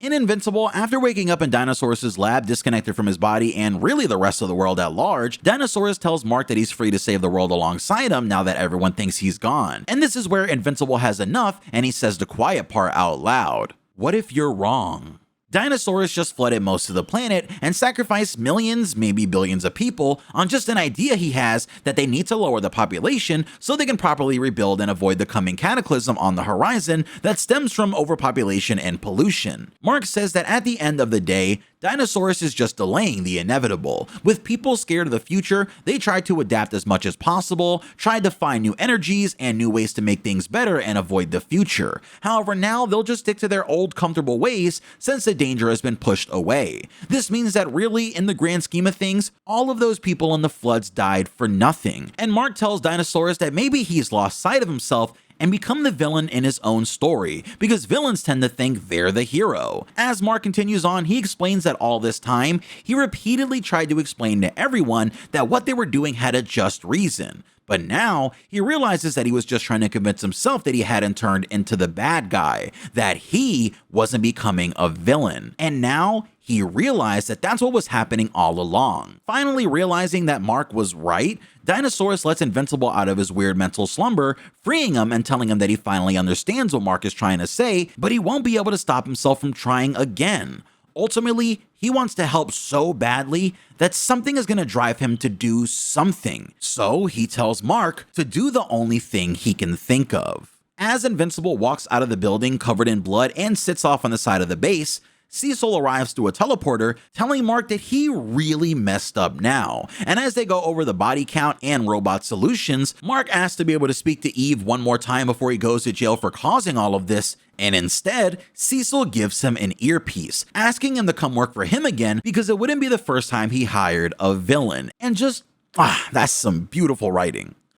In Invincible, after waking up in Dinosaurus' lab disconnected from his body and really the rest of the world at large, Dinosaurus tells Mark that he's free to save the world alongside him now that everyone thinks he's gone. And this is where Invincible has enough and he says the quiet part out loud. What if you're wrong? Dinosaurs just flooded most of the planet and sacrificed millions, maybe billions of people on just an idea he has that they need to lower the population so they can properly rebuild and avoid the coming cataclysm on the horizon that stems from overpopulation and pollution. Mark says that at the end of the day, Dinosaurus is just delaying the inevitable. With people scared of the future, they tried to adapt as much as possible, tried to find new energies and new ways to make things better and avoid the future. However, now they'll just stick to their old comfortable ways since the danger has been pushed away. This means that really, in the grand scheme of things, all of those people in the floods died for nothing. And Mark tells Dinosaurus that maybe he's lost sight of himself and become the villain in his own story, because villains tend to think they're the hero. As Mark continues on, he explains that all this time, he repeatedly tried to explain to everyone that what they were doing had a just reason. But now, he realizes that he was just trying to convince himself that he hadn't turned into the bad guy, that he wasn't becoming a villain. And now, he realized that that's what was happening all along. Finally realizing that Mark was right, Dinosaurus lets Invincible out of his weird mental slumber, freeing him and telling him that he finally understands what Mark is trying to say, but he won't be able to stop himself from trying again. Ultimately, he wants to help so badly that something is going to drive him to do something. So he tells Mark to do the only thing he can think of. As Invincible walks out of the building covered in blood and sits off on the side of the base, Cecil arrives through a teleporter, telling Mark that he really messed up now. And as they go over the body count and robot solutions, Mark asks to be able to speak to Eve one more time before he goes to jail for causing all of this, and instead, Cecil gives him an earpiece, asking him to come work for him again because it wouldn't be the first time he hired a villain. And just, that's some beautiful writing.